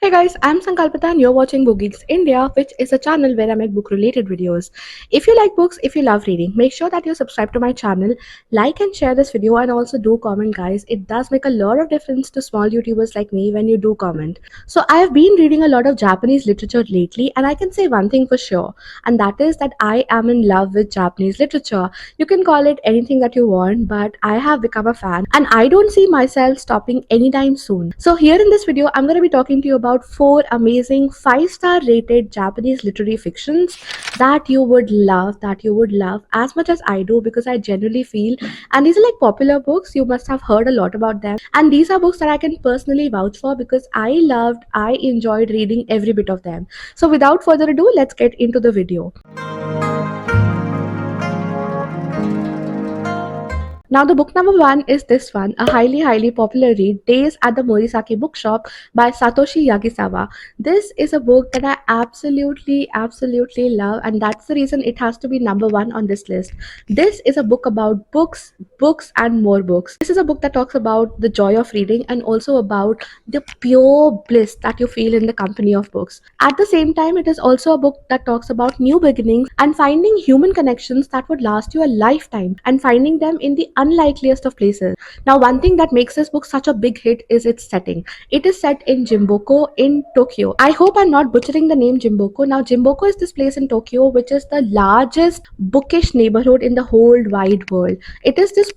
Hey guys, I'm Sankalpita and you're watching Book Geeks India, which is a channel where I make book related videos. If you like books, if you love reading, make sure that you subscribe to my channel, like and share this video, and also do comment, guys. It does make a lot of difference to small YouTubers like me when you do comment. So I have been reading a lot of Japanese literature lately, and I can say one thing for sure, and that is that I am in love with Japanese literature. You can call it anything that you want, but I have become a fan and I don't see myself stopping anytime soon. So here in this video, I'm going to be talking to you about 4 amazing 5-star rated Japanese literary fictions that you would love as much as I do, because I genuinely feel, and these are like popular books, you must have heard a lot about them, and these are books that I can personally vouch for because I enjoyed reading every bit of them. So without further ado, let's get into the video. Now, the book number 1 is this one, a highly popular read, Days at the Morisaki Bookshop by Satoshi Yagisawa. This is a book that I absolutely love, and that's the reason it has to be number 1 on this list. This is a book about books, and more books. This is a book that talks about the joy of reading and also about the pure bliss that you feel in the company of books. At the same time, it is also a book that talks about new beginnings and finding human connections that would last you a lifetime and finding them in the unlikeliest of places. Now, one thing that makes this book such a big hit is its setting. It is set in Jimboko in Tokyo. I hope I'm not butchering the name Jimboko. Now, Jimboko is this place in Tokyo which is the largest bookish neighborhood in the whole wide world. It is this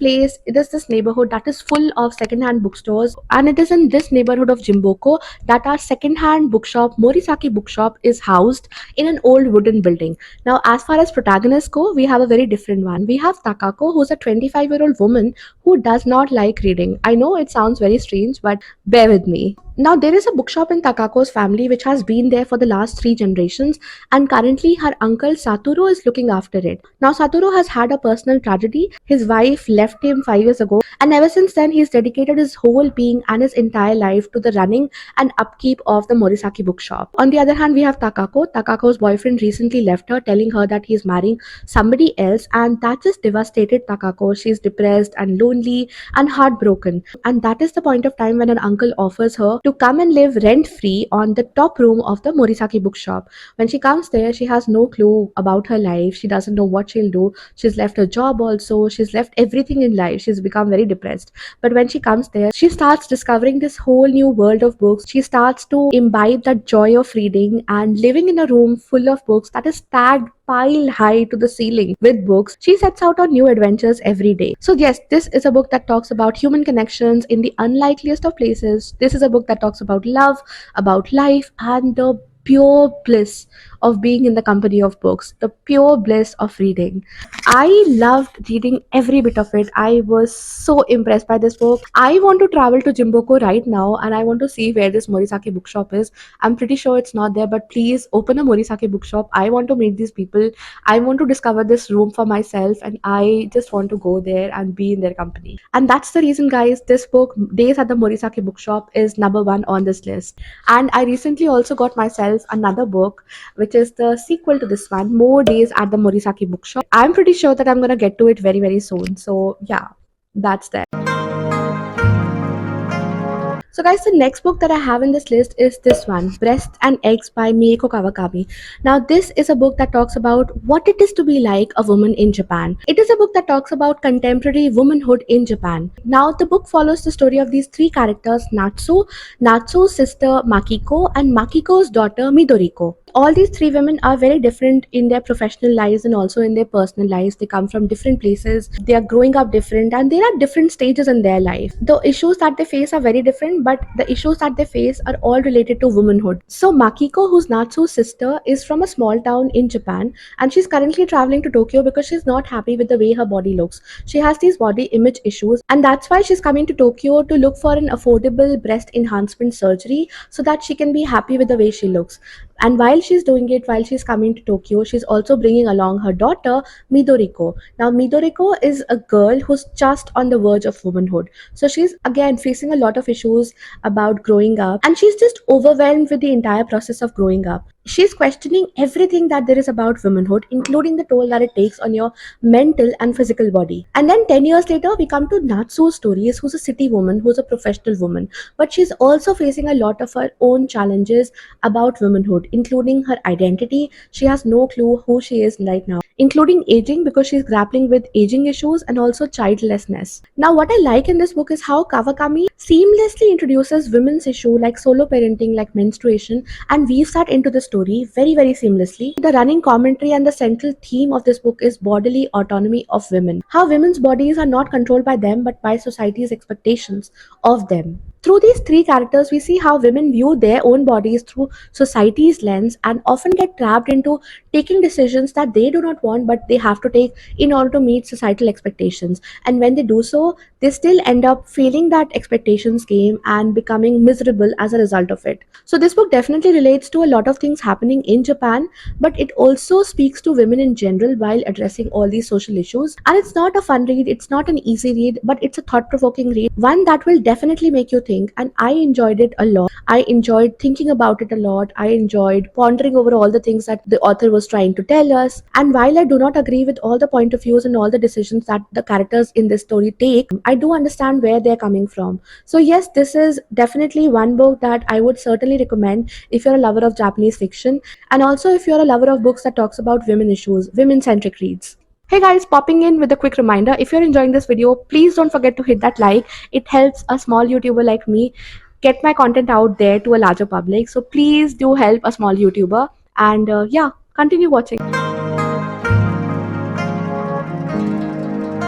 neighborhood that is full of second-hand bookstores, and it is in this neighborhood of Jimboko that our second-hand bookshop, Morisaki Bookshop, is housed in an old wooden building. Now, as far as protagonists go, we have a very different one. We have Takako, who's a 25-year-old woman who does not like reading. I know it sounds very strange, but bear with me. Now, there is a bookshop in Takako's family which has been there for the last 3 generations, and currently her uncle Satoru is looking after it. Now, Satoru has had a personal tragedy. His wife left him 5 years ago, and ever since then, he's dedicated his whole being and his entire life to the running and upkeep of the Morisaki bookshop. On the other hand, we have Takako. Takako's boyfriend recently left her, telling her that he's marrying somebody else, and that just devastated Takako. She's depressed and lonely and heartbroken. And that is the point of time when an uncle offers her to come and live rent-free on the top room of the Morisaki bookshop. When she comes there, she has no clue about her life. She doesn't know what she'll do. She's left her job also. She's left everything in life. She's become very depressed. But when she comes there, she starts discovering this whole new world of books. She starts to imbibe that joy of reading and living in a room full of books that is tagged pile high to the ceiling with books. She sets out on new adventures every day. So yes, this is a book that talks about human connections in the unlikeliest of places. This is a book that talks about love, about life, and the pure bliss of being in the company of books, the pure bliss of reading. I loved reading every bit of it. I was so impressed by this book. I want to travel to Jimboko right now and I want to see where this Morisaki bookshop is. I'm pretty sure it's not there, but please open a Morisaki bookshop. I want to meet these people. I want to discover this room for myself, and I just want to go there and be in their company. And that's the reason, guys, this book, Days at the Morisaki Bookshop, is number 1 on this list. And I recently also got myself another book, which is the sequel to this one, More Days at the Morisaki Bookshop. I'm pretty sure that I'm gonna get to it very soon. So yeah, that's that. So guys, the next book that I have in this list is this one, Breasts and Eggs by Mieko Kawakami. Now, this is a book that talks about what it is to be like a woman in Japan. It is a book that talks about contemporary womanhood in Japan. Now, the book follows the story of these 3 characters, Natsu's sister Makiko, and Makiko's daughter Midoriko. All these 3 women are very different in their professional lives and also in their personal lives. They come from different places, they are growing up different, and they're at different stages in their life. The issues that they face are very different, but the issues that they face are all related to womanhood. So Makiko, who's Natsu's sister, is from a small town in Japan, and she's currently traveling to Tokyo because she's not happy with the way her body looks. She has these body image issues, and that's why she's coming to Tokyo to look for an affordable breast enhancement surgery so that she can be happy with the way she looks. And while she's doing it, while she's coming to Tokyo, she's also bringing along her daughter, Midoriko. Now, Midoriko is a girl who's just on the verge of womanhood. So she's again facing a lot of issues about growing up, and she's just overwhelmed with the entire process of growing up. She's questioning everything that there is about womanhood, including the toll that it takes on your mental and physical body. And then 10 years later, we come to Natsu's stories, who's a city woman, who's a professional woman, but she's also facing a lot of her own challenges about womanhood, including her identity. She has no clue who she is right now, including aging, because she's grappling with aging issues and also childlessness. Now, what I like in this book is how Kawakami seamlessly introduces women's issue like solo parenting, like menstruation, and weaves that into the story very, very seamlessly. The running commentary and the central theme of this book is bodily autonomy of women. How women's bodies are not controlled by them but by society's expectations of them. Through these three characters, we see how women view their own bodies through society's lens and often get trapped into taking decisions that they do not want but they have to take in order to meet societal expectations. And when they do so, they still end up feeling that expectations game and becoming miserable as a result of it. So this book definitely relates to a lot of things happening in Japan, but it also speaks to women in general while addressing all these social issues. And it's not a fun read, it's not an easy read, but it's a thought-provoking read, one that will definitely make you think. And I enjoyed it a lot. I enjoyed thinking about it a lot. I enjoyed pondering over all the things that the author was trying to tell us. And while I do not agree with all the point of views and all the decisions that the characters in this story take, I do understand where they're coming from. So yes, this is definitely one book that I would certainly recommend if you're a lover of Japanese fiction, and also if you're a lover of books that talks about women issues, women-centric reads. Hey guys, popping in with a quick reminder, if you're enjoying this video, please don't forget to hit that like. It helps a small YouTuber like me get my content out there to a larger public. So please do help a small YouTuber, and yeah, continue watching.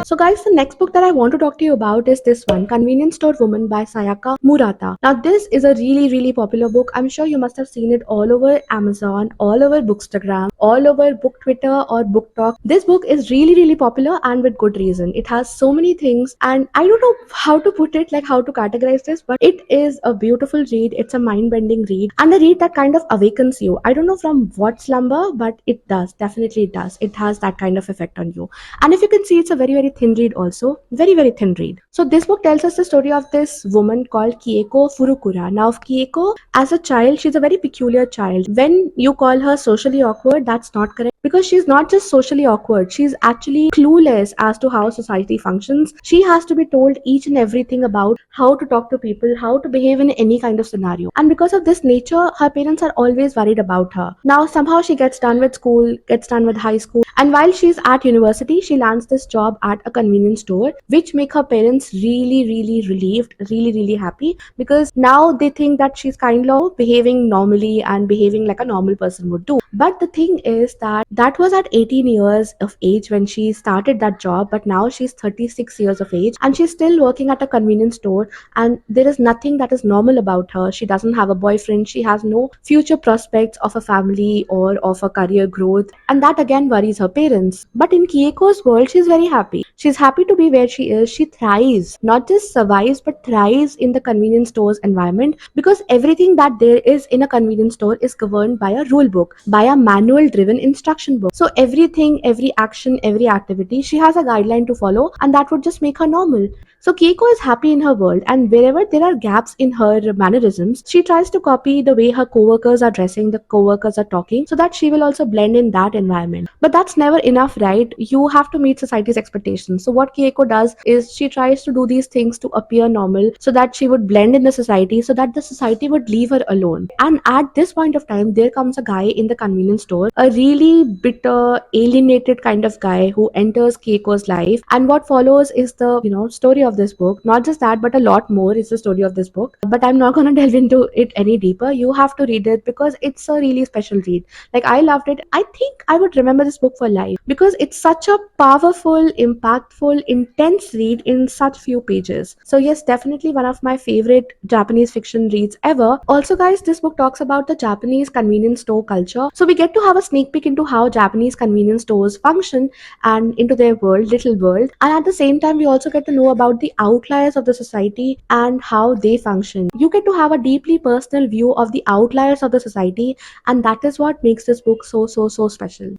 So guys, the next book that I want to talk to you about is this one, Convenience Store Woman by Sayaka Murata. Now this is a really, really popular book. I'm sure you must have seen it all over Amazon, all over Bookstagram, all over Book Twitter or Book Talk. This book is really, really popular and with good reason. It has so many things and I don't know how to put it, like how to categorize this, but it is a beautiful read. It's a mind-bending read and a read that kind of awakens you. I don't know from what slumber, but it does. Definitely it does. It has that kind of effect on you. And if you can see, it's a very, very thin read also. Very, very thin read. So this book tells us the story of this woman called Kieko Furukura. Now Kieko, as a child, she's a very peculiar child. When you call her socially awkward, that's not correct. Because she's not just socially awkward, she's actually clueless as to how society functions. She has to be told each and everything about how to talk to people, how to behave in any kind of scenario. And because of this nature, her parents are always worried about her. Now somehow she gets done with school, gets done with high school, and while she's at university, she lands this job at a convenience store, which make her parents really, really relieved, really, really happy, because now they think that she's kind of behaving normally and behaving like a normal person would do. But the thing is that that was at 18 years of age when she started that job, but now she's 36 years of age and she's still working at a convenience store, and there is nothing that is normal about her. She doesn't have a boyfriend, she has no future prospects of a family or of a career growth, and that again worries her parents. But in Kieko's world, she's very happy. She's happy to be where she is. She thrives, not just survives, but thrives in the convenience store's environment, because everything that there is in a convenience store is governed by a rule book, by a manual driven instruction book. So everything, every action, every activity, she has a guideline to follow, and that would just make her normal. So Keiko is happy in her world, and wherever there are gaps in her mannerisms, she tries to copy the way her coworkers are dressing, the coworkers are talking, so that she will also blend in that environment. But that's never enough, right? You have to meet society's expectations. So what Keiko does is she tries to do these things to appear normal, so that she would blend in the society, so that the society would leave her alone. And at this point of time, there comes a guy in the convenience store, a really bitter, alienated kind of guy who enters Keiko's life. And what follows is the story of this book. Not just that, but a lot more is the story of this book. But I'm not gonna delve into it any deeper. You have to read it because it's a really special read. Like, I loved it. I think I would remember this book for life because it's such a powerful, impactful, intense read in such few pages. So yes, definitely one of my favorite Japanese fiction reads ever. Also guys, this book talks about the Japanese convenience store culture. So we get to have a sneak peek into how Japanese convenience stores function and into their world, little world. And at the same time, we also get to know about the outliers of the society and how they function. You get to have a deeply personal view of the outliers of the society, and that is what makes this book so special.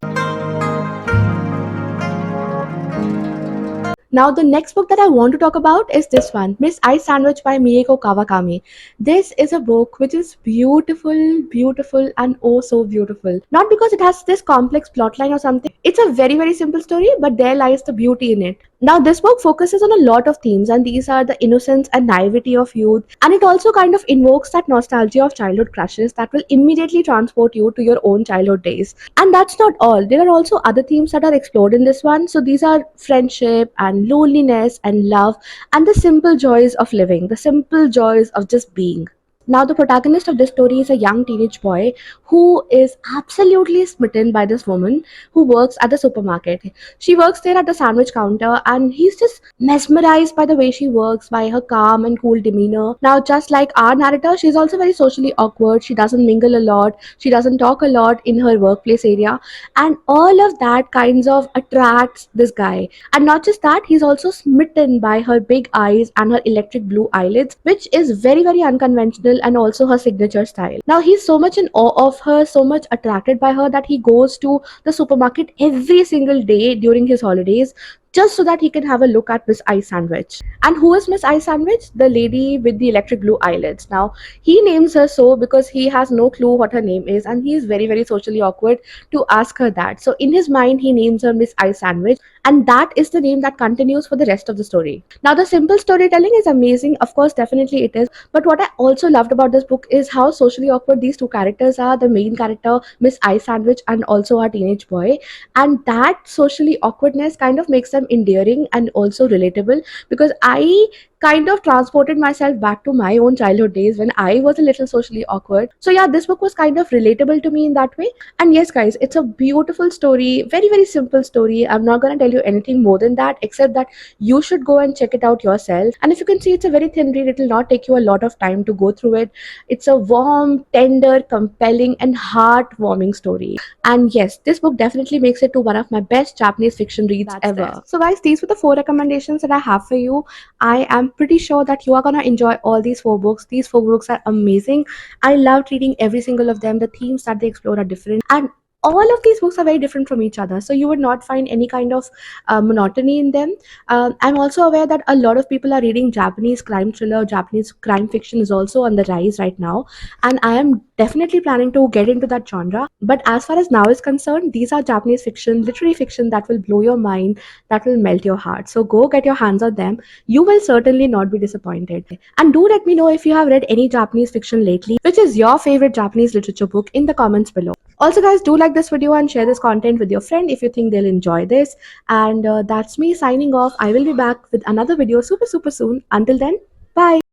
Now, the next book that I want to talk about is this one, Miss Ice Sandwich by Mieko Kawakami. This is a book which is beautiful, beautiful, and oh so beautiful. Not because it has this complex plotline or something. It's a very, very simple story, but there lies the beauty in it. Now, this book focuses on a lot of themes, and these are the innocence and naivety of youth, and it also kind of invokes that nostalgia of childhood crushes that will immediately transport you to your own childhood days. And that's not all. There are also other themes that are explored in this one. So these are friendship and loneliness and love and the simple joys of living, the simple joys of just being. Now, the protagonist of this story is a young teenage boy who is absolutely smitten by this woman who works at the supermarket. She works there at the sandwich counter, and he's just mesmerized by the way she works, by her calm and cool demeanor. Now, just like our narrator, she's also very socially awkward. She doesn't mingle a lot, she doesn't talk a lot in her workplace area, and all of that kinds of attracts this guy. And not just that, he's also smitten by her big eyes and her electric blue eyelids, which is very, very unconventional and also her signature style. Now, he's so much in awe of her, so much attracted by her that he goes to the supermarket every single day during his holidays just so that he can have a look at Miss Ice Sandwich. And who is Miss Ice Sandwich? The lady with the electric blue eyelids. Now, he names her so because he has no clue what her name is, and he is very, very socially awkward to ask her that. So, in his mind, he names her Miss Ice Sandwich, and that is the name that continues for the rest of the story. Now, the simple storytelling is amazing. Of course, definitely it is. But what I also loved about this book is how socially awkward these two characters are, the main character, Miss Ice Sandwich, and also our teenage boy. And that socially awkwardness kind of makes them endearing and also relatable, because I kind of transported myself back to my own childhood days when I was a little socially awkward. So yeah, this book was kind of relatable to me in that way. And yes, guys, it's a beautiful story, very, very simple story. I'm not going to tell you anything more than that, except that you should go and check it out yourself. And if you can see, it's a very thin read. It will not take you a lot of time to go through it. It's a warm, tender, compelling, and heartwarming story. And yes, this book definitely makes it to one of my best Japanese fiction reads ever. So guys, these were the 4 recommendations that I have for you. I am pretty sure that you are gonna enjoy all these 4 books. These 4 books are amazing. I loved reading every single of them. The themes that they explore are different, and all of these books are very different from each other, so you would not find any kind of monotony in them. I'm also aware that a lot of people are reading Japanese crime thriller. Japanese crime fiction is also on the rise right now, and I am definitely planning to get into that genre. But as far as now is concerned, these are Japanese fiction, literary fiction that will blow your mind, that will melt your heart. So go get your hands on them. You will certainly not be disappointed. And do let me know if you have read any Japanese fiction lately. Which is your favorite Japanese literature book in the comments below. Also, guys, do like this video and share this content with your friend if you think they'll enjoy this. And that's me signing off. I will be back with another video super, super soon. Until then, bye.